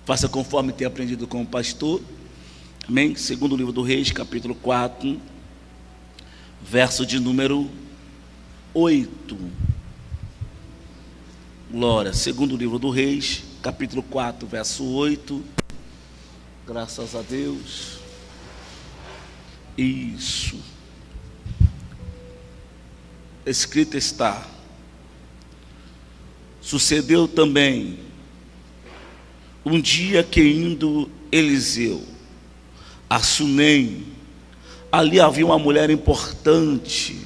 Faça conforme tem aprendido com o pastor. Amém? Segundo livro do Reis, capítulo 4, verso de número 8. Glória. Segundo livro do Reis, capítulo 4, verso 8. Graças a Deus. Isso. Escrito está: sucedeu também um dia que, indo Eliseu a Sunem, ali havia uma mulher importante,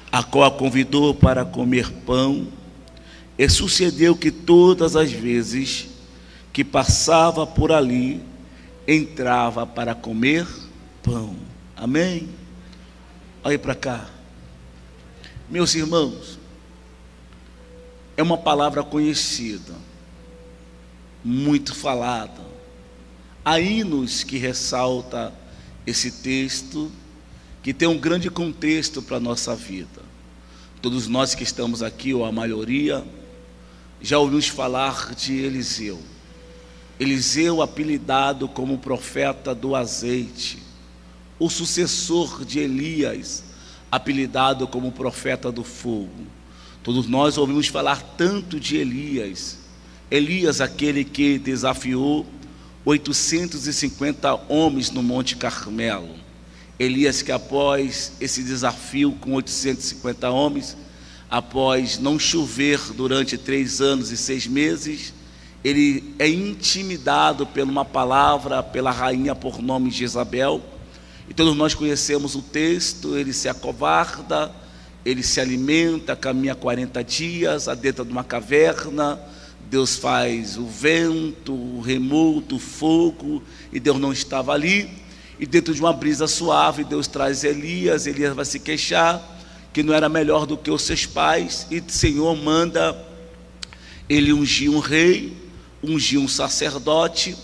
a qual a convidou para comer pão. E sucedeu que todas as vezes que passava por ali, entrava para comer pão. Amém? Olha para cá. Meus irmãos, é uma palavra conhecida, muito falada. Há hinos que ressalta esse texto, que tem um grande contexto para a nossa vida. Todos nós que estamos aqui, ou a maioria, já ouvimos falar de Eliseu. Eliseu, apelidado como profeta do azeite, o sucessor de Elias, apelidado como profeta do fogo. Todos nós ouvimos falar tanto de Elias. Elias, aquele que desafiou 850 homens no Monte Carmelo. Elias que, após esse desafio com 850 homens, após não chover durante 3 anos e 6 meses, ele é intimidado por uma palavra, pela rainha por nome Jezabel. E todos nós conhecemos o texto. Ele se acovarda, ele se alimenta, caminha 40 dias dentro de uma caverna. Deus faz o vento, o remoto, o fogo, e Deus não estava ali. E dentro de uma brisa suave, Deus traz Elias. Elias vai se queixar que não era melhor do que os seus pais, e o Senhor manda ele ungir um rei, ungir um sacerdote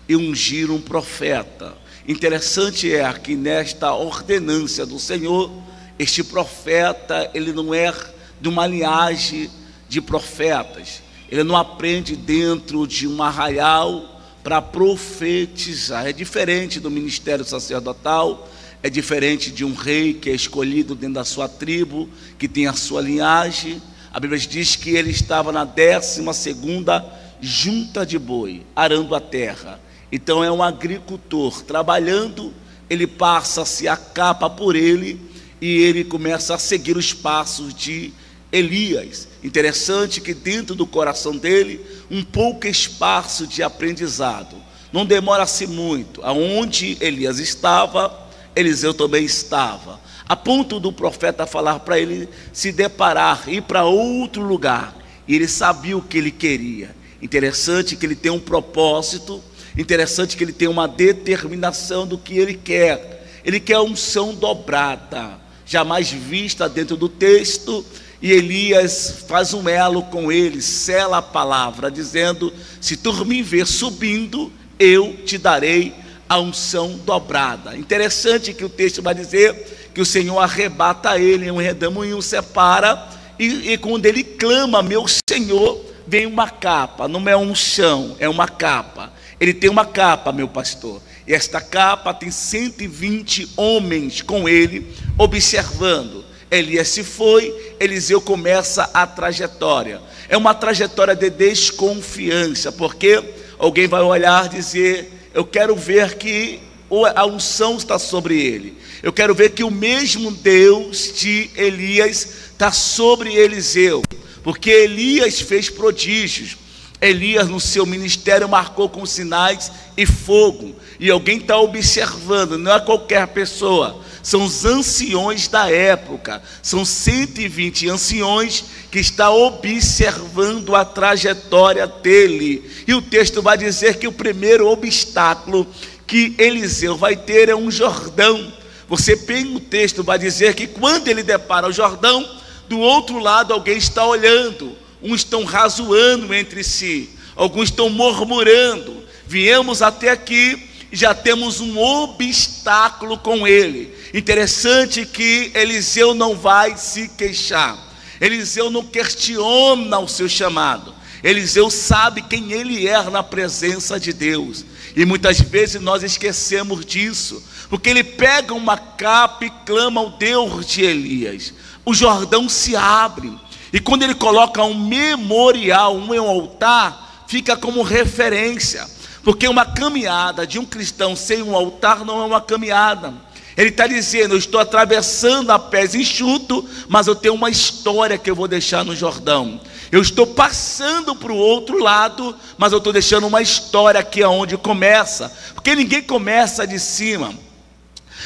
e ungir um profeta. Interessante é que nesta ordenância do Senhor, este profeta, ele não é de uma linhagem de profetas. Ele não aprende dentro de um arraial para profetizar. É diferente do ministério sacerdotal, é diferente de um rei que é escolhido dentro da sua tribo, que tem a sua linhagem. A Bíblia diz que ele estava na 12ª junta de boi, arando a terra. Então é um agricultor trabalhando, ele passa-se a capa por ele, e ele começa a seguir os passos de Elias. Interessante que dentro do coração dele, um pouco espaço de aprendizado. Não demora-se muito. Aonde Elias estava, Eliseu também estava, a ponto do profeta falar para ele se deparar, ir para outro lugar. E ele sabia o que ele queria. Interessante que ele tem um propósito. Interessante que ele tem uma determinação do que ele quer. Ele quer a unção dobrada, jamais vista dentro do texto. E Elias faz um elo com ele, sela a palavra, dizendo: se tu me ver subindo, eu te darei a unção dobrada. Interessante que o texto vai dizer que o Senhor arrebata ele em um redemoinho, o separa, e quando ele clama, meu Senhor, vem uma capa. Não é um chão, é uma capa. Ele tem uma capa, meu pastor, e esta capa tem 120 homens com ele, observando. Elias se foi, Eliseu começa a trajetória. É uma trajetória de desconfiança, porque alguém vai olhar e dizer: eu quero ver que a unção está sobre ele. Eu quero ver que o mesmo Deus de Elias está sobre Eliseu, porque Elias fez prodígios. Elias, no seu ministério, marcou com sinais e fogo. E alguém está observando, não é qualquer pessoa, são os anciões da época. São 120 anciões que estão observando a trajetória dele. E o texto vai dizer que o primeiro obstáculo que Eliseu vai ter é um Jordão. Você pega o texto, vai dizer que quando ele depara o Jordão, do outro lado alguém está olhando. Uns estão razoando entre si, alguns estão murmurando. Viemos até aqui e já temos um obstáculo com ele. Interessante que Eliseu não vai se queixar. Eliseu não questiona o seu chamado. Eliseu sabe quem ele é na presença de Deus. E muitas vezes nós esquecemos disso, porque ele pega uma capa e clama ao Deus de Elias. O Jordão se abre, e quando ele coloca um memorial, um altar, fica como referência. Porque uma caminhada de um cristão sem um altar não é uma caminhada. Ele está dizendo: eu estou atravessando a pés enxuto, mas eu tenho uma história que eu vou deixar no Jordão. Eu estou passando para o outro lado, mas eu estou deixando uma história aqui aonde começa. Porque ninguém começa de cima,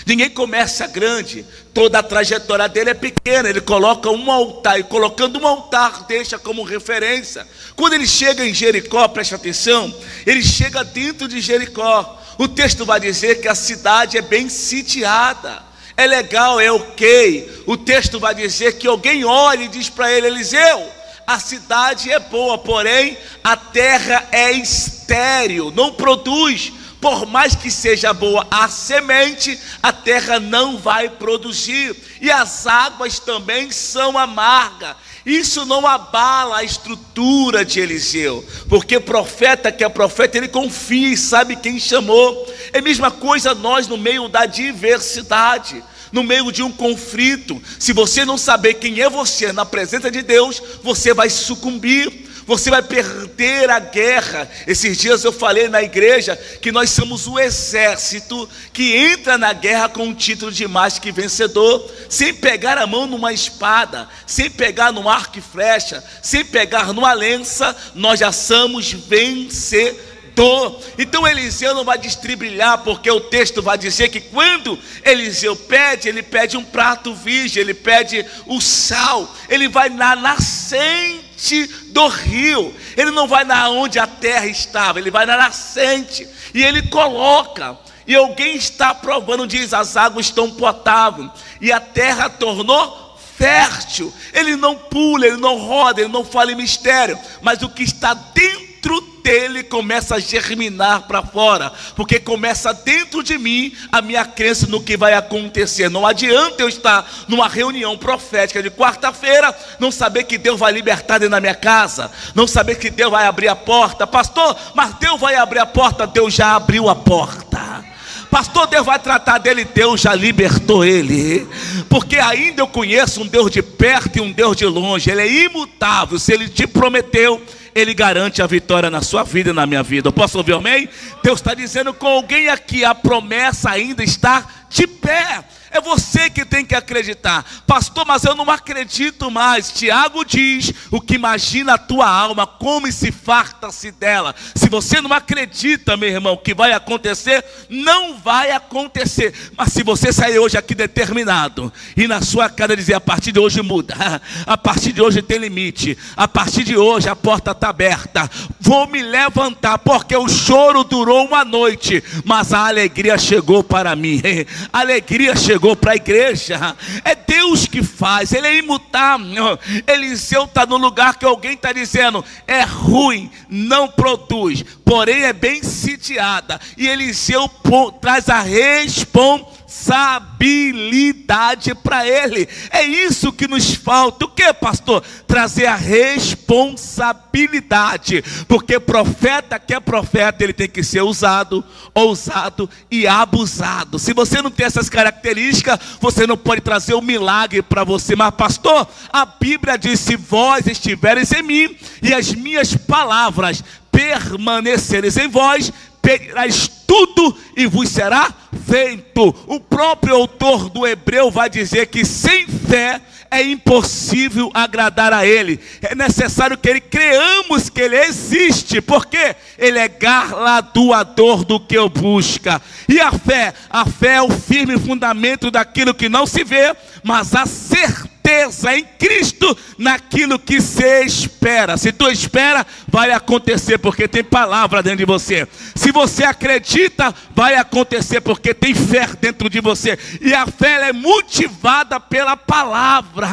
ninguém começa grande. Toda a trajetória dele é pequena. Ele coloca um altar, e colocando um altar deixa como referência. Quando ele chega em Jericó, preste atenção, ele chega dentro de Jericó. O texto vai dizer que a cidade é bem sitiada. É legal, é ok. O texto vai dizer que alguém olha e diz para ele: Eliseu, a cidade é boa, porém a terra é estéril, não produz. Por mais que seja boa a semente, a terra não vai produzir. E as águas também são amargas. Isso não abala a estrutura de Eliseu, porque profeta que é profeta, ele confia e sabe quem chamou. É a mesma coisa nós no meio da diversidade, no meio de um conflito. Se você não saber quem é você na presença de Deus, você vai sucumbir. Você vai perder a guerra. Esses dias eu falei na igreja que nós somos o exército que entra na guerra com o título de mais que vencedor, sem pegar a mão numa espada, sem pegar no arco e flecha, sem pegar numa lança. Nós já somos vencedor. Então Eliseu não vai destribilhar, porque o texto vai dizer que quando Eliseu pede, ele pede um prato virgem, ele pede o sal, ele vai na nascente do rio. Ele não vai na onde a terra estava, ele vai na nascente, e ele coloca, e alguém está provando, diz: as águas estão potáveis, e a terra tornou fértil. Ele não pula, ele não roda, ele não fala em mistério, mas o que está dentro dele começa a germinar para fora, porque começa dentro de mim a minha crença no que vai acontecer. Não adianta eu estar numa reunião profética de quarta-feira, não saber que Deus vai libertar dentro da minha casa, não saber que Deus vai abrir a porta. Pastor, mas Deus vai abrir a porta. Deus já abriu a porta. Pastor, Deus vai tratar dele. Deus já libertou ele. Porque ainda eu conheço um Deus de perto e um Deus de longe. Ele é imutável. Se ele te prometeu, ele garante a vitória na sua vida e na minha vida. Eu posso ouvir amém? Deus está dizendo com alguém aqui: a promessa ainda está de pé. É você que tem que acreditar. Pastor, mas eu não acredito mais. Tiago diz: o que imagina a tua alma, come se farta-se dela. Se você não acredita, meu irmão, que vai acontecer, não vai acontecer. Mas se você sair hoje aqui determinado, e na sua casa dizer: a partir de hoje muda, a partir de hoje tem limite, a partir de hoje a porta está aberta, vou me levantar, porque o choro durou uma noite, mas a alegria chegou para mim. A alegria chegou para a igreja. É Deus que faz, ele é imutável. Eliseu está no lugar que alguém está dizendo: é ruim, não produz, porém é bem sitiada. E Eliseu traz a responsabilidade para ele. É isso que nos falta. O que, pastor? Trazer a responsabilidade. Porque profeta que é profeta, ele tem que ser usado, ousado e abusado. Se você não tem essas características, você não pode trazer um milagre para você. Mas pastor, a Bíblia diz: se vós estivereis em mim e as minhas palavras permanecereis em vós, pedirás tudo e vos será feito. O próprio autor do Hebreu vai dizer que sem fé é impossível agradar a ele. É necessário que ele creamos que ele existe, porque ele é galardoador do que eu busca. E a fé é o firme fundamento daquilo que não se vê, mas a certeza em Cristo naquilo que se espera. Se tu espera, vai acontecer, porque tem palavra dentro de você. Se você acredita, vai acontecer, porque tem fé dentro de você. E a fé, ela é motivada pela palavra.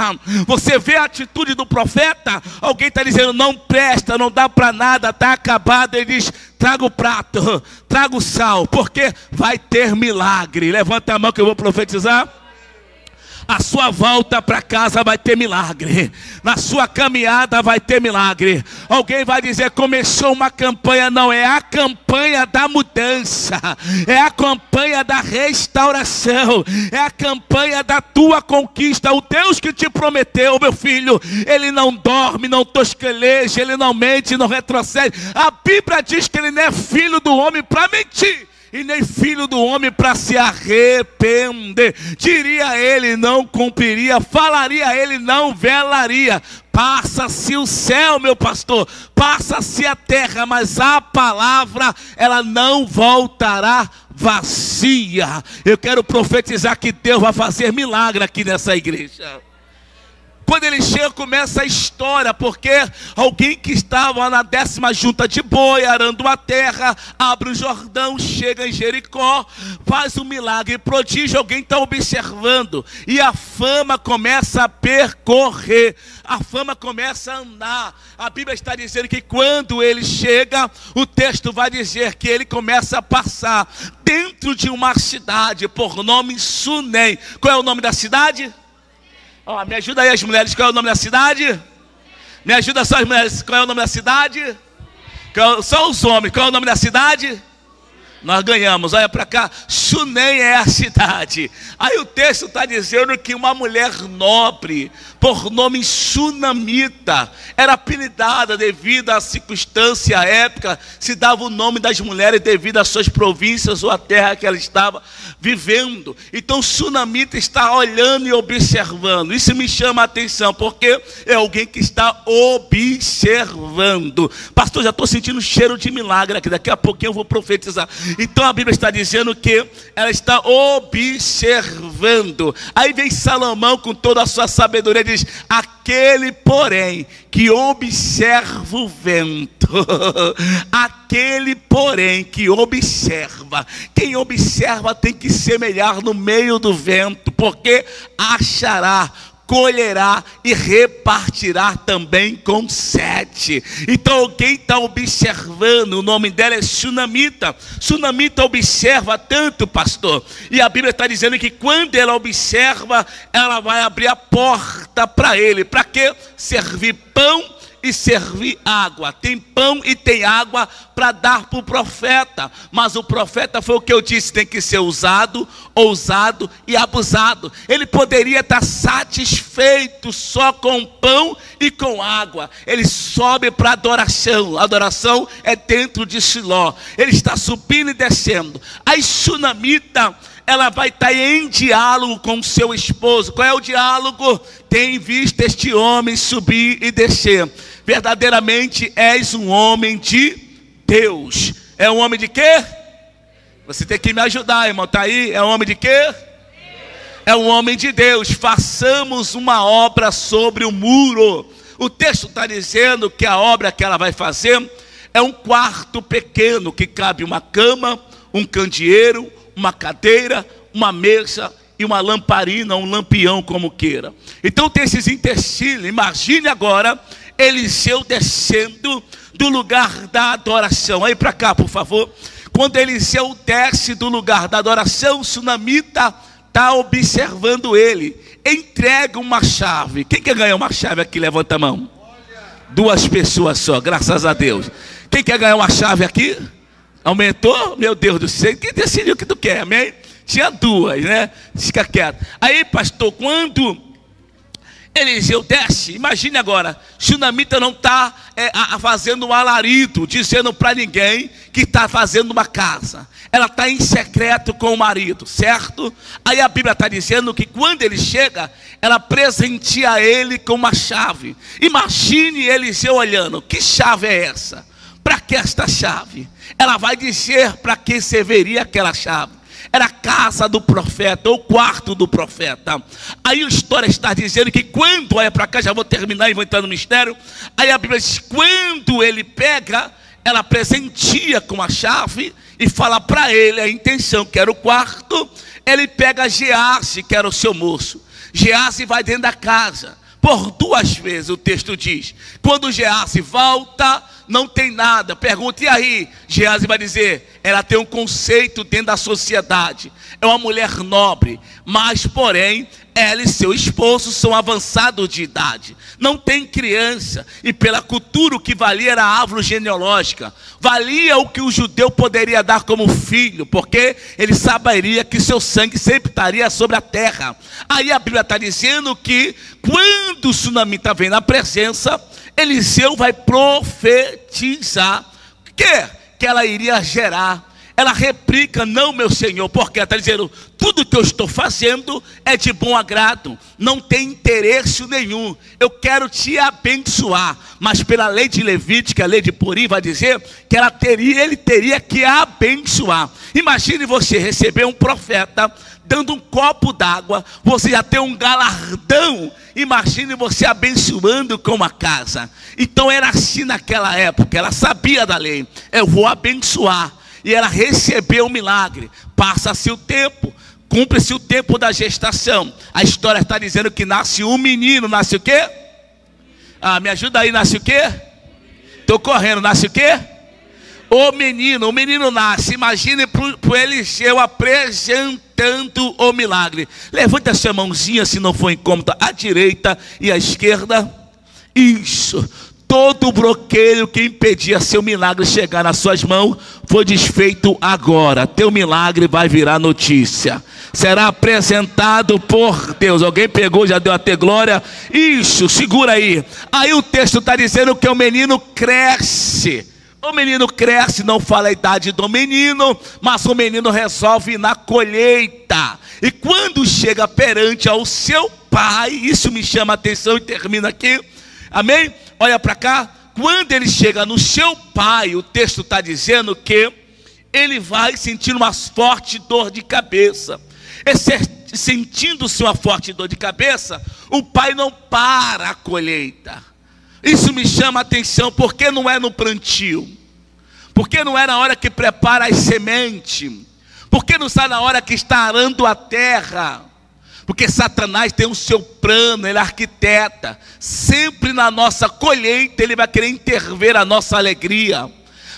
Você vê a atitude do profeta, alguém está dizendo: não presta, não dá para nada, está acabado. Ele diz: traga o prato, traga o sal, porque vai ter milagre. Levanta a mão que eu vou profetizar. a sua volta para casa vai ter milagre, na sua caminhada vai ter milagre. Alguém vai dizer, começou uma campanha. Não, é a campanha da mudança, é a campanha da restauração, é a campanha da tua conquista. O Deus que te prometeu, meu filho, Ele não dorme, não tosqueleja, Ele não mente, não retrocede. A Bíblia diz que Ele não é filho do homem para mentir, e nem filho do homem para se arrepender. Diria ele, não cumpriria. Falaria ele, não velaria. Passa-se o céu, meu pastor, passa-se a terra, mas a palavra, ela não voltará vazia. Eu quero profetizar que Deus vai fazer milagre aqui nessa igreja. Quando ele chega, começa a história, porque alguém que estava na 10ª junta de boi, arando a terra, abre o Jordão, chega em Jericó, faz um milagre, prodígio, alguém está observando, e a fama começa a percorrer, a fama começa a andar. A Bíblia está dizendo que quando ele chega, o texto vai dizer que ele começa a passar dentro de uma cidade por nome Sunem. Qual é o nome da cidade? Oh, me ajuda aí as mulheres, qual é o nome da cidade? Me ajuda só as mulheres, qual é o nome da cidade? Só os homens, qual é o nome da cidade? Nós ganhamos, olha para cá, Sunem é a cidade. Aí o texto está dizendo que uma mulher nobre, por nome Sunamita, era apelidada devido à circunstância, à época, se dava o nome das mulheres devido às suas províncias ou à terra que ela estava vivendo. Então Sunamita está olhando e observando. Isso me chama a atenção, porque é alguém que está observando. Pastor, já estou sentindo um cheiro de milagre aqui, daqui a pouquinho eu vou profetizar. Então a Bíblia está dizendo que ela está observando. Aí vem Salomão com toda a sua sabedoria e diz, aquele porém que observa o vento, aquele porém que observa, quem observa tem que semelhar no meio do vento, porque achará, colherá e repartirá também com 7. Então alguém está observando, o nome dela é Sunamita. Sunamita observa tanto, pastor, e a Bíblia está dizendo que quando ela observa, ela vai abrir a porta para ele. Para quê? Servir pão e servir água. Tem pão e tem água para dar para o profeta, mas o profeta, foi o que eu disse, tem que ser usado, ousado e abusado. Ele poderia estar satisfeito só com pão e com água. Ele sobe para adoração. A adoração é dentro de Siló. Ele está subindo e descendo. A Sunamita, ela vai estar em diálogo com seu esposo. Qual é o diálogo? Tem visto este homem subir e descer. Verdadeiramente és um homem de Deus. É um homem de quê? Você tem que me ajudar, irmão. Está aí? É um homem de quê? É um homem de Deus. Façamos uma obra sobre o muro. O texto está dizendo que a obra que ela vai fazer é um quarto pequeno, que cabe uma cama, um candeeiro, uma cadeira, uma mesa e uma lamparina, um lampião, como queira. Então tem esses intestinos. Imagine agora Eliseu descendo do lugar da adoração. Aí para cá, por favor. Quando Eliseu desce do lugar da adoração, o Sunamita está observando ele. Entrega uma chave. Quem quer ganhar uma chave aqui? Levanta a mão. 2 pessoas só, graças a Deus. Quem quer ganhar uma chave aqui? Aumentou? Meu Deus do céu. Quem decidiu o que tu quer, amém? Tinha 2, né? Fica quieto. Aí, pastor, quando Eliseu desce, imagine agora, Sunamita não está fazendo um alarido, dizendo para ninguém que está fazendo uma casa. Ela está em secreto com o marido, certo? Aí a Bíblia está dizendo que quando ele chega, ela presenteia ele com uma chave. Imagine Eliseu olhando, que chave é essa? Para que esta chave? Ela vai dizer para que serviria aquela chave. Era a casa do profeta, ou o quarto do profeta. Aí a história está dizendo que quando, olha para cá, já vou terminar e vou entrar no mistério. Aí a Bíblia diz, quando ele pega, ela presenteia com a chave e fala para ele a intenção, que era o quarto. Ele pega Geazi, que era o seu moço. Geazi vai dentro da casa. Por 2 vezes o texto diz Quando Geazi volta, não tem nada. Pergunta, e aí? Geazi vai dizer, ela tem um conceito dentro da sociedade. É uma mulher nobre, mas porém, ela e seu esposo são avançados de idade. Não tem criança. E pela cultura o que valia era a árvore genealógica. Valia o que o judeu poderia dar como filho, porque ele saberia que seu sangue sempre estaria sobre a terra. Aí a Bíblia está dizendo que quando o sunamita vem na presença, Eliseu vai profetizar que ela iria gerar. Ela replica, não, meu Senhor, porque ela está dizendo, tudo que eu estou fazendo é de bom agrado, não tem interesse nenhum, eu quero te abençoar. Mas pela lei de Levítica, a lei de Purim vai dizer que ele teria que abençoar. Imagine você receber um profeta dando um copo d'água, você já tem um galardão. Imagine você abençoando com uma casa. Então era assim naquela época, ela sabia da lei, eu vou abençoar. E ela recebeu o milagre. Passa-se o tempo, cumpre-se o tempo da gestação. A história está dizendo que nasce um menino. Nasce o quê? Me ajuda aí, nasce o quê? Estou correndo, nasce o quê? O menino nasce. Imagine para o Eliseu apresentando o milagre. Levante a sua mãozinha, se não for incômodo, à direita e à esquerda. Isso. Todo o bloqueio que impedia seu milagre chegar nas suas mãos foi desfeito agora. Teu milagre vai virar notícia. Será apresentado por Deus. Alguém pegou, já deu até glória? Isso, segura aí. Aí o texto está dizendo que o menino cresce. O menino cresce, não fala a idade do menino, mas o menino resolve ir na colheita. E quando chega perante ao seu pai, isso me chama a atenção e termina aqui. Amém? Olha para cá, quando ele chega no seu pai, o texto está dizendo que ele vai sentir uma forte dor de cabeça. Sentindo-se uma forte dor de cabeça, o pai não para a colheita. Isso me chama a atenção, porque não é no plantio, porque não é na hora que prepara as sementes, porque não está na hora que está arando a terra. Porque Satanás tem o seu plano, ele arquiteta. Sempre na nossa colheita ele vai querer intervir a nossa alegria.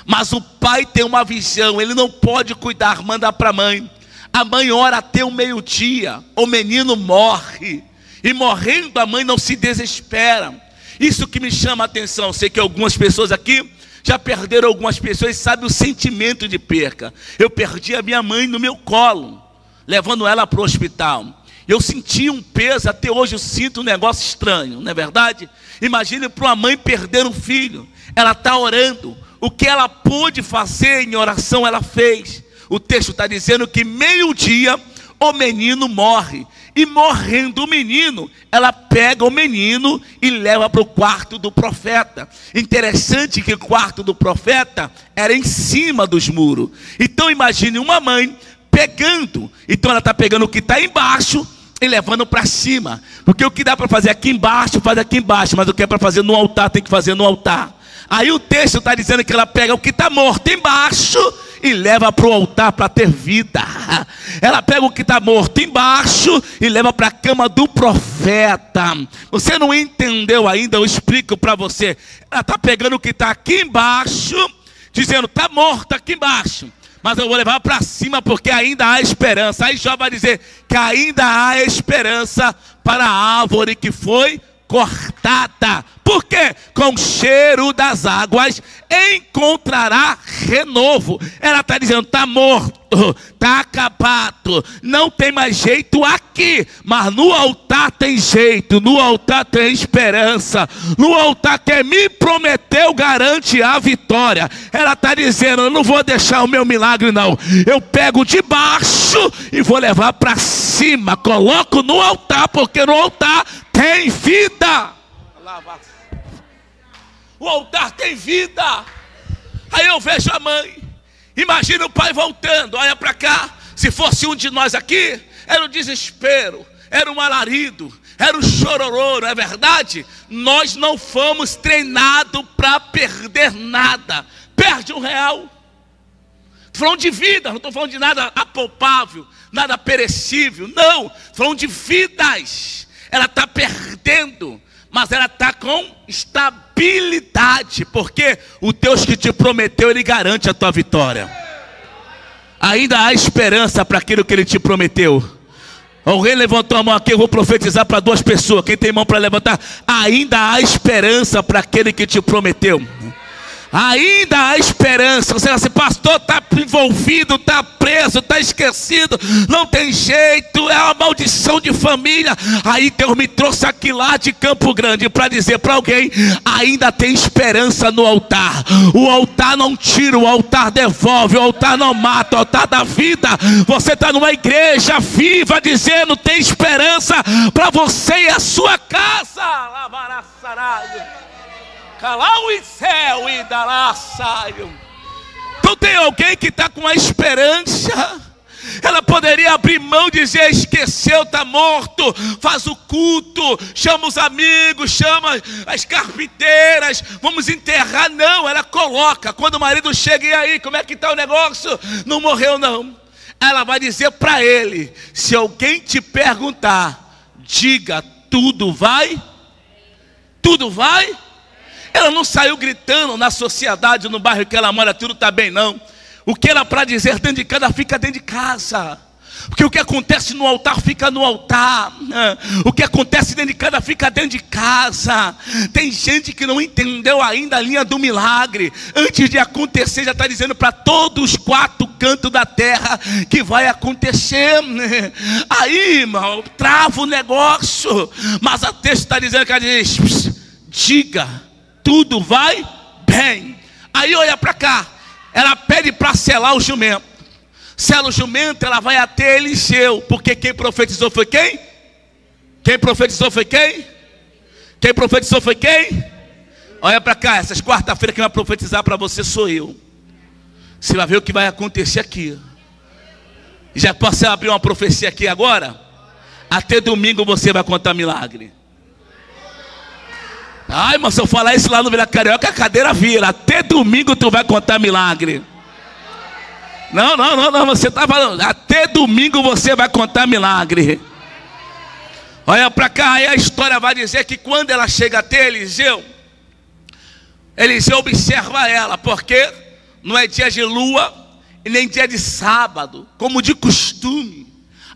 Mas o pai tem uma visão, ele não pode cuidar, manda para a mãe. A mãe ora até o meio-dia, o menino morre. E morrendo a mãe não se desespera. Isso que me chama a atenção. Sei que algumas pessoas aqui já perderam algumas pessoas e sabem o sentimento de perca. Eu perdi a minha mãe no meu colo, levando ela para o hospital. Eu senti um peso, até hoje eu sinto um negócio estranho, não é verdade? Imagine para uma mãe perder um filho. Ela está orando, o que ela pôde fazer em oração ela fez. O texto está dizendo que meio-dia o menino morre. E morrendo o menino, ela pega o menino e leva para o quarto do profeta. Interessante que o quarto do profeta era em cima dos muros. Então imagine uma mãe pegando, então ela está pegando o que está embaixo e levando para cima, porque o que dá para fazer aqui embaixo, faz aqui embaixo, mas o que é para fazer no altar, tem que fazer no altar. Aí o texto está dizendo que ela pega o que está morto embaixo e leva para o altar para ter vida. Ela pega o que está morto embaixo e leva para a cama do profeta. Você não entendeu ainda, eu explico para você. Ela está pegando o que está aqui embaixo, dizendo, está morto aqui embaixo, mas eu vou levar para cima porque ainda há esperança. Aí Jó vai dizer que ainda há esperança para a árvore que foi cortada. Por quê? Com o cheiro das águas encontrará renovo. Ela está dizendo, está morto, está acabado, não tem mais jeito aqui, mas no altar tem jeito, no altar tem esperança, no altar que me prometeu garante a vitória. Ela está dizendo, eu não vou deixar o meu milagre não, eu pego de baixo e vou levar para cima, coloco no altar, porque no altar tem vida. O altar tem vida. Aí eu vejo a mãe, imagina o pai voltando, olha para cá. Se fosse um de nós aqui, era o desespero, era um alarido, era um chororô, não é verdade? Nós não fomos treinados para perder nada. Perde R$1. Estou falando de vida, não estou falando de nada apalpável, nada perecível, não, estou falando de vidas. Ela está perdendo, mas ela está habilidade, porque o Deus que te prometeu, Ele garante a tua vitória. Ainda há esperança para aquilo que Ele te prometeu. Alguém levantou a mão aqui, eu vou profetizar para 2 pessoas. Quem tem mão para levantar? Ainda há esperança para aquele que te prometeu. Ainda há esperança. Você fala assim, pastor, está envolvido, está preso, está esquecido, não tem jeito, é uma maldição de família. Aí Deus me trouxe aqui lá de Campo Grande para dizer para alguém, ainda tem esperança no altar. O altar não tira, o altar devolve, o altar não mata, o altar dá vida. Você está numa igreja viva dizendo, tem esperança para você e a sua casa. Calau e céu e dará saio. Então tem alguém que está com a esperança. Ela poderia abrir mão e dizer, esqueceu, está morto. Faz o culto, chama os amigos, chama as carpinteiras, vamos enterrar. Não, ela coloca. Quando o marido chega, e aí, como é que está o negócio? Não morreu não. Ela vai dizer para ele, se alguém te perguntar, diga, tudo vai? Tudo vai? Ela não saiu gritando na sociedade, no bairro que ela mora, tudo está bem, não. O que era para dizer dentro de casa, fica dentro de casa. Porque o que acontece no altar, fica no altar. O que acontece dentro de casa, fica dentro de casa. Tem gente que não entendeu ainda a linha do milagre. Antes de acontecer, já está dizendo para todos os 4 cantos da terra que vai acontecer. Aí, irmão, trava o negócio. Mas a texto está dizendo que ela diz, diga, tudo vai bem. Aí olha para cá, ela pede para selar o jumento. Sela o jumento, ela vai até Eliseu. Porque quem profetizou foi quem? Quem profetizou foi quem? Quem profetizou foi quem? Olha para cá, essas quarta-feira quem vai profetizar para você sou eu. Você vai ver o que vai acontecer aqui. Já posso abrir uma profecia aqui agora? Até domingo você vai contar milagre. Ai, mas se eu falar isso lá no Vila Carioca, a cadeira vira. Até domingo tu vai contar milagre. Não, você está falando. Até domingo você vai contar milagre. Olha para cá, aí a história vai dizer que quando ela chega até Eliseu, Eliseu observa ela, porque não é dia de lua e nem dia de sábado, como de costume.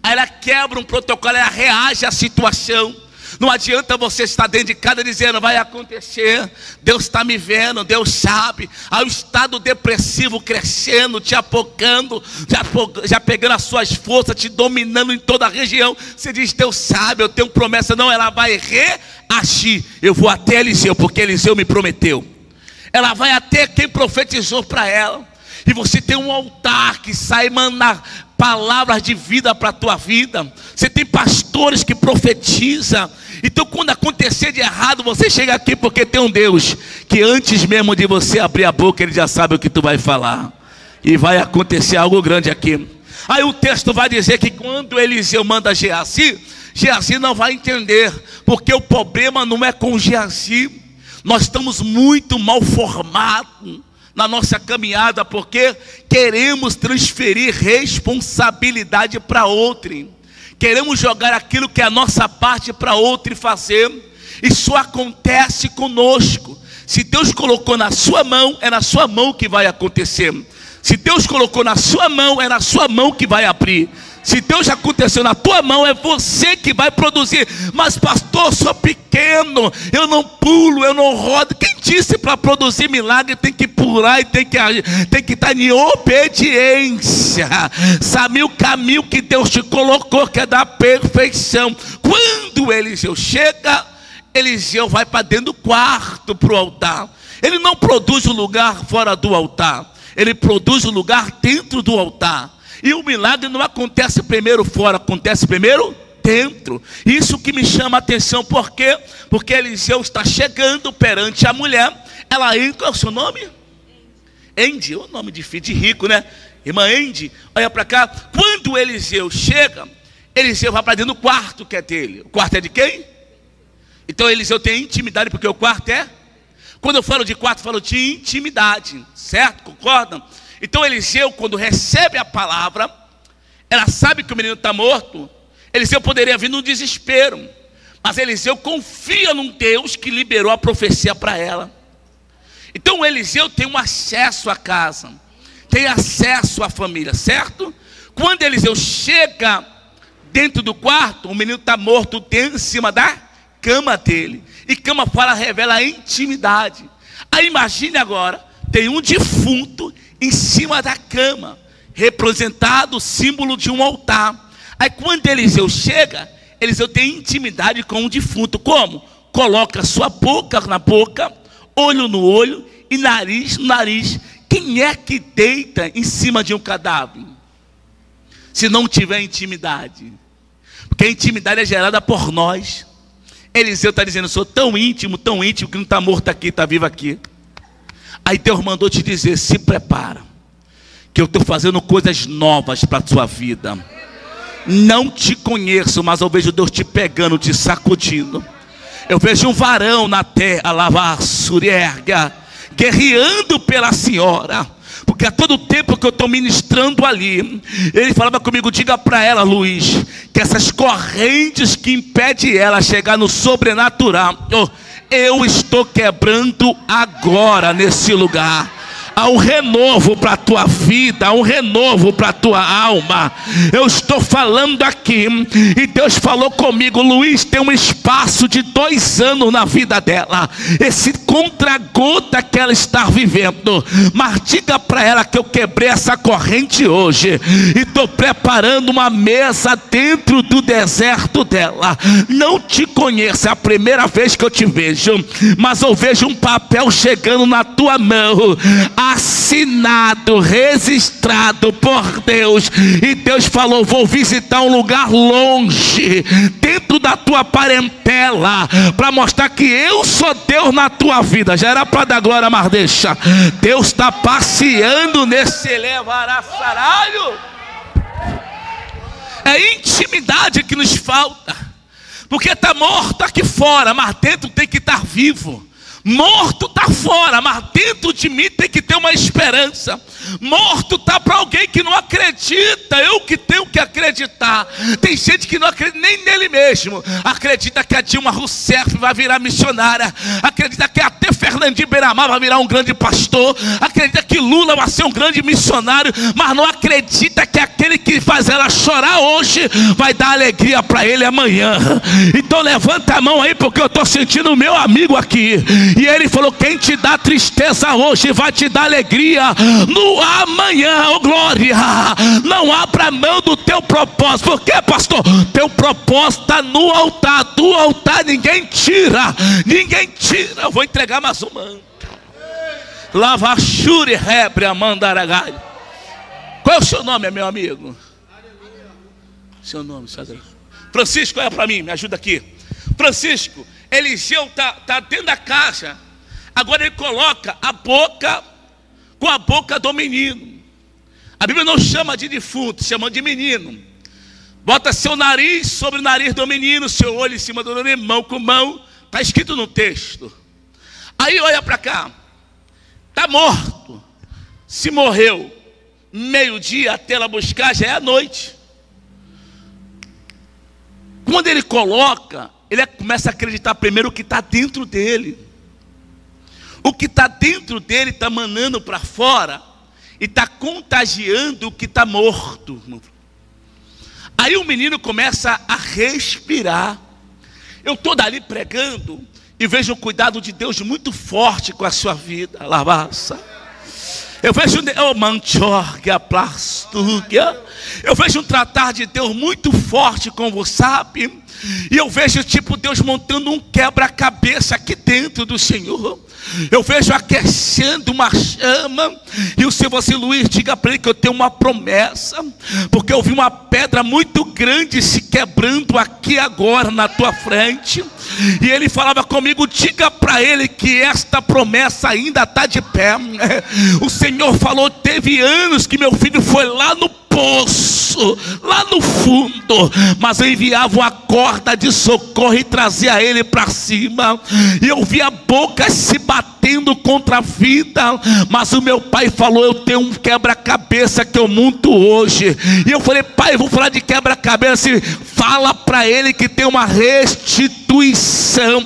Aí ela quebra um protocolo, ela reage à situação. Não adianta você estar dentro de casa dizendo, vai acontecer, Deus está me vendo, Deus sabe. Aí o estado depressivo crescendo, te apocando, já pegando as suas forças, te dominando em toda a região. Você diz, Deus sabe, eu tenho promessa. Não, ela vai reagir. Eu vou até Eliseu, porque Eliseu me prometeu. Ela vai até quem profetizou para ela. E você tem um altar que sai mandar palavras de vida para a tua vida. Você tem pastores que profetizam. Então quando acontecer de errado, você chega aqui porque tem um Deus que antes mesmo de você abrir a boca, Ele já sabe o que tu vai falar. E vai acontecer algo grande aqui. Aí o texto vai dizer que quando Eliseu manda Geazi, Geazi não vai entender. Porque o problema não é com Geazi. Nós estamos muito mal formados na nossa caminhada, porque queremos transferir responsabilidade para outro. Queremos jogar aquilo que é a nossa parte para outro fazer. Isso acontece conosco. Se Deus colocou na sua mão, é na sua mão que vai acontecer. Se Deus colocou na sua mão, é na sua mão que vai abrir. Se Deus aconteceu na tua mão, é você que vai produzir. Mas pastor, eu sou pequeno, eu não pulo, eu não rodo. Quem disse para produzir milagre tem que pular e tem que estar em obediência. Sabe o caminho que Deus te colocou, que é da perfeição. Quando Eliseu chega, Eliseu vai para dentro do quarto, para o altar. Ele não produz o lugar fora do altar, ele produz o lugar dentro do altar. E o milagre não acontece primeiro fora, acontece primeiro dentro. Isso que me chama a atenção, por quê? Porque Eliseu está chegando perante a mulher. Ela entra, qual é o seu nome? Andy, o nome de filho de rico, né? Irmã Andy, olha para cá. Quando Eliseu chega, Eliseu vai para dentro do quarto que é dele. O quarto é de quem? Então Eliseu tem intimidade, porque o quarto é... Quando eu falo de quarto, eu falo de intimidade, certo? Concordam? Então Eliseu, quando recebe a palavra, ela sabe que o menino está morto. Eliseu poderia vir no desespero, Mas Eliseu confia num Deus que liberou a profecia para ela. Então Eliseu tem um acesso à casa, tem acesso à família, certo? Quando Eliseu chega dentro do quarto, o menino está morto em cima da cama dele. E cama revela a intimidade. Aí imagine agora, tem um defunto em cima da cama, representado, símbolo de um altar. Aí quando Eliseu chega, Eliseu tem intimidade com o defunto. Como? Coloca sua boca na boca, olho no olho e nariz no nariz. Quem é que deita em cima de um cadáver se não tiver intimidade? Porque a intimidade é gerada por nós. Eliseu está dizendo, sou tão íntimo que não está morto aqui, está vivo aqui. Aí Deus mandou te dizer, se prepara, que eu estou fazendo coisas novas para a tua vida. Não te conheço, mas eu vejo Deus te pegando, te sacudindo. Eu vejo um varão na terra, lavar surerga, guerreando pela senhora. Porque a todo tempo que eu estou ministrando ali, ele falava comigo, diga para ela, Luiz, que essas correntes que impedem ela chegar no sobrenatural, eu estou quebrando agora nesse lugar. Há um renovo para a tua vida, há um renovo para a tua alma. Eu estou falando aqui, e Deus falou comigo, Luiz, tem um espaço de 2 anos na vida dela, esse contra-gota que ela está vivendo, mas diga para ela que eu quebrei essa corrente hoje, e estou preparando uma mesa dentro do deserto dela. Não te conheço, é a primeira vez que eu te vejo, mas eu vejo um papel chegando na tua mão, assinado, registrado por Deus. E Deus falou, vou visitar um lugar longe, dentro da tua parentela, para mostrar que eu sou Deus na tua vida. Já era para dar glória, mas deixa. Deus está passeando nesse levará-saralho. É intimidade que nos falta, porque está morto aqui fora, mas dentro tem que estar vivo. Morto está fora, mas dentro de mim tem que ter uma esperança. Morto está para alguém que não acredita. Eu que tenho que acreditar. Tem gente que não acredita nem nele mesmo. Acredita que a Dilma Rousseff vai virar missionária. Acredita que até Fernandinho Beiramar vai virar um grande pastor. Acredita que Lula vai ser um grande missionário. Mas não acredita que aquele que faz ela chorar hoje vai dar alegria para ele amanhã. Então levanta a mão aí, porque eu estou sentindo o meu amigo aqui. E ele falou, quem te dá tristeza hoje vai te dar alegria no amanhã. Oh glória, não abra mão do teu propósito. Por quê, pastor? Teu propósito está no altar. Do altar ninguém tira. Ninguém tira. Eu vou entregar mais uma. Lavachure rebre amandaragalho. Qual é o seu nome, meu amigo? Seu nome, Francisco, olha para mim, me ajuda aqui. Francisco, Eliseu está dentro da caixa. Agora ele coloca a boca com a boca do menino. A Bíblia não chama de defunto, chama de menino. Bota seu nariz sobre o nariz do menino, seu olho em cima do menino, mão com mão. Está escrito no texto. Aí olha para cá. Está morto. Se morreu meio-dia até ela buscar, já é a noite. Quando ele coloca, ele começa a acreditar primeiro o que está dentro dele. O que está dentro dele está manando para fora e está contagiando o que está morto. Aí o menino começa a respirar. Eu estou dali pregando e vejo o cuidado de Deus muito forte com a sua vida. Eu vejo eu vejo um tratar de Deus muito forte com você, sabe? E eu vejo tipo Deus montando um quebra-cabeça aqui dentro do Senhor. Eu vejo aquecendo uma chama. E o Senhor assim, Luiz, diga para ele que eu tenho uma promessa, porque eu vi uma pedra muito grande se quebrando aqui agora na tua frente. E ele falava comigo, diga para ele que esta promessa ainda está de pé. O Senhor falou, teve anos que meu filho foi lá no poço poço, lá no fundo, mas eu enviava uma corda de socorro e trazia ele para cima, e eu via bocas se batendo contra a vida, mas o meu pai falou: eu tenho um quebra-cabeça que eu monto hoje. E eu falei: pai, eu vou falar de quebra-cabeça. Fala para ele que tem uma restituição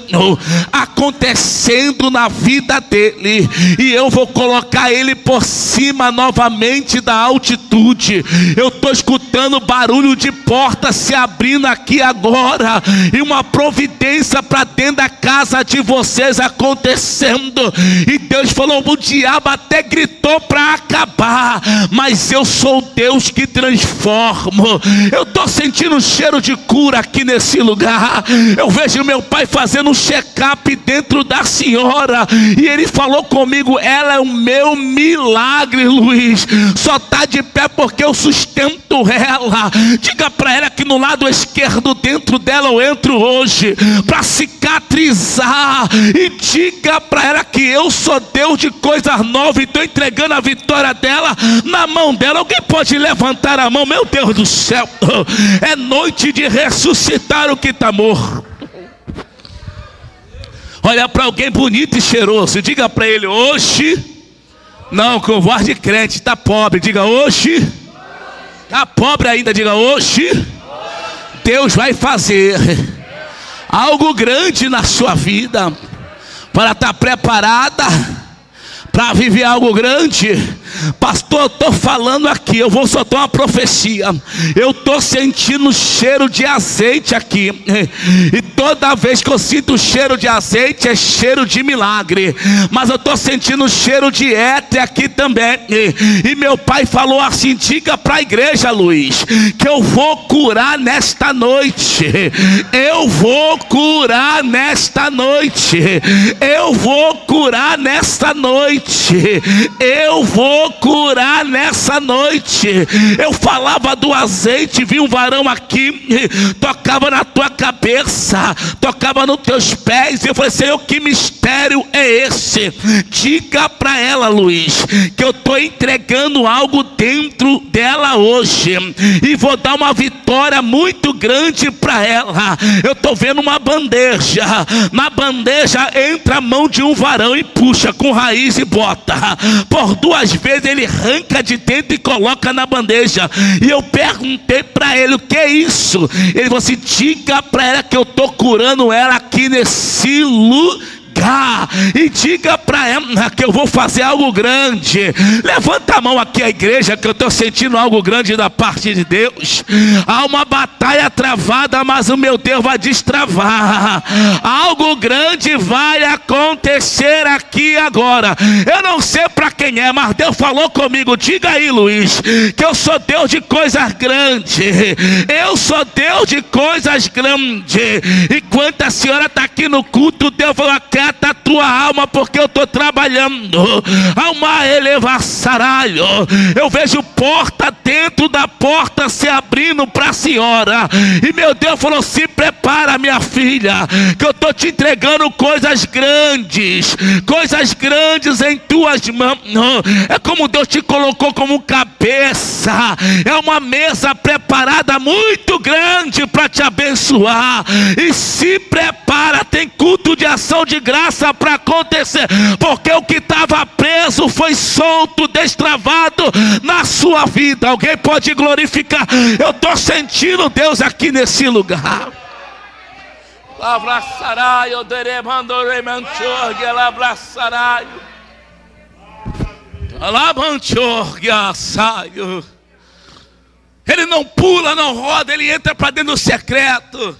acontecendo na vida dele, e eu vou colocar ele por cima novamente da altitude. Eu estou escutando barulho de porta se abrindo aqui agora, e uma providência para dentro da casa de vocês acontecendo. E Deus falou: o diabo até gritou para acabar, mas eu sou o Deus que transformo. Eu estou sentindo um cheiro de cura aqui nesse lugar. Eu vejo meu pai fazendo um check-up dentro da senhora, e ele falou comigo: ela é o meu milagre, Luiz, só está de pé porque eu sustento ela. Diga para ela que no lado esquerdo dentro dela eu entro hoje para cicatrizar, e diga para ela que eu sou Deus de coisas novas e estou entregando a vitória dela na mão dela. Alguém pode levantar a mão? Meu Deus do céu, é noite de ressuscitar o que está morto. Olha para alguém bonito e cheiroso, diga para ele: hoje, não, com voz de crente, está pobre, diga: hoje, está pobre ainda, diga: hoje, Deus vai fazer algo grande na sua vida, para estar preparada para viver algo grande. Pastor, eu estou falando aqui, eu vou soltar uma profecia. Eu estou sentindo cheiro de azeite aqui, e toda vez que eu sinto cheiro de azeite é cheiro de milagre, mas eu estou sentindo cheiro de éter aqui também. E meu pai falou assim: diga para a igreja, Luiz, que eu vou curar nesta noite. Eu vou curar nesta noite. Eu vou curar nesta noite. Eu vou curar nessa noite. Eu falava do azeite, vi um varão aqui, tocava na tua cabeça, tocava nos teus pés, e eu falei: Senhor, que mistério é esse? Diga para ela, Luiz, que eu estou entregando algo dentro dela hoje, e vou dar uma vitória muito grande para ela. Eu estou vendo uma bandeja, na bandeja entra a mão de um varão e puxa com raiz e bota. Por 2 vezes ele arranca de dentro e coloca na bandeja. E eu perguntei para ele: o que é isso? Ele falou assim: diga para ela que eu estou curando ela aqui nesse lugar, e diga para ela que eu vou fazer algo grande. Levanta a mão aqui, a igreja, que eu estou sentindo algo grande da parte de Deus. Há uma batalha travada, mas o meu Deus vai destravar. Algo grande vai acontecer aqui agora. Eu não sei para quem é, mas Deus falou comigo: diga aí, Luiz, que eu sou Deus de coisas grandes. Eu sou Deus de coisas grandes. E quando a senhora está aqui no culto, Deus falou: aquieta a tua alma, porque eu estou trabalhando. Alma elevaçaralho. Eu vejo porta dentro da porta se abrindo para a senhora. E meu Deus falou: se prepara, minha filha, que eu estou te entregando coisas grandes em tuas mãos. É como Deus te colocou como cabeça. É uma mesa preparada muito grande para te abençoar. E se prepara, tem culto de ação de graça para acontecer, porque o que estava preso foi solto, destravado na sua vida. Alguém pode glorificar? Eu estou sentindo Deus aqui nesse lugar. Ele não pula, não roda, ele entra para dentro do secreto.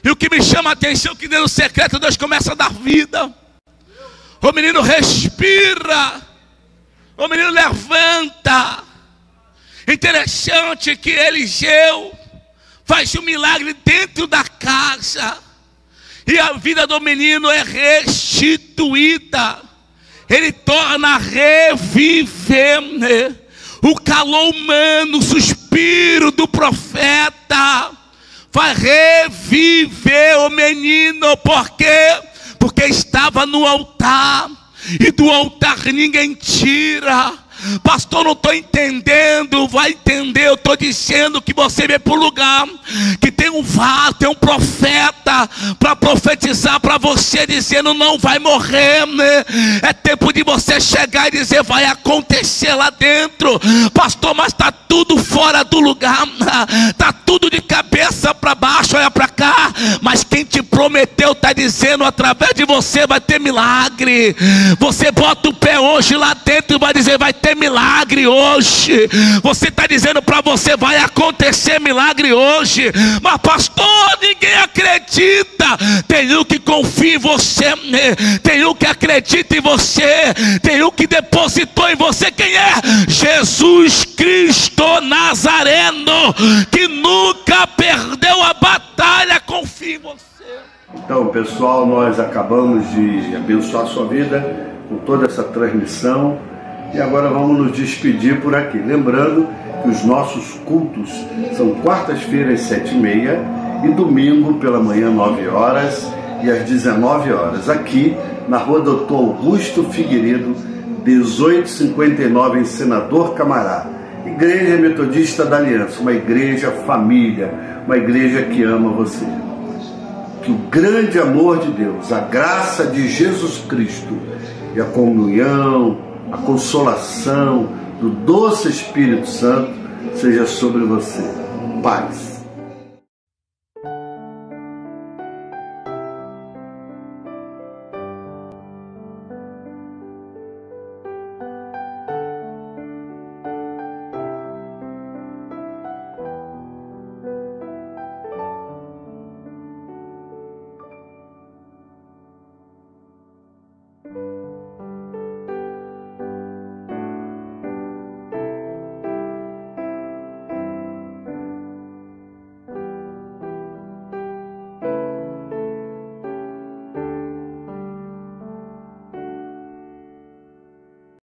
E o que me chama a atenção é que dentro do secreto Deus começa a dar vida. O menino respira, o menino levanta. Interessante que Eliseu faz um milagre dentro da casa, e a vida do menino é restituída. Ele torna a reviver, né? O calor humano, o suspiro do profeta vai reviver o menino. Por quê? Porque estava no altar, e do altar ninguém tira. Pastor, não estou entendendo. Vai entender, eu estou estou dizendo que você vem para o lugar que tem um vaso, tem um profeta para profetizar para você, dizendo: não vai morrer, né? É tempo de você chegar e dizer: vai acontecer lá dentro. Pastor, mas está tudo fora do lugar, está tudo de cabeça para baixo, olha para cá. Mas quem te prometeu está dizendo: através de você vai ter milagre. Você bota o pé hoje lá dentro e vai dizer: vai ter milagre hoje. Você está dizendo para você: vai acontecer milagre hoje. Mas pastor, ninguém acredita. Tem um que confia em você, tem um que acredita em você, tem um que depositou em você. Quem é? Jesus Cristo Nazareno, que nunca perdeu a batalha. Confia em você. Então, pessoal, nós acabamos de abençoar a sua vida com toda essa transmissão e agora vamos nos despedir por aqui. Lembrando que os nossos cultos são quartas-feiras, 7h30 e domingo pela manhã, 9 horas e às 19 horas, aqui na Rua Doutor Augusto Figueiredo, 1859, em Senador Camará. Igreja Metodista da Aliança, uma igreja família, uma igreja que ama você. Que o grande amor de Deus, a graça de Jesus Cristo e a comunhão, a consolação do doce Espírito Santo seja sobre você. Paz.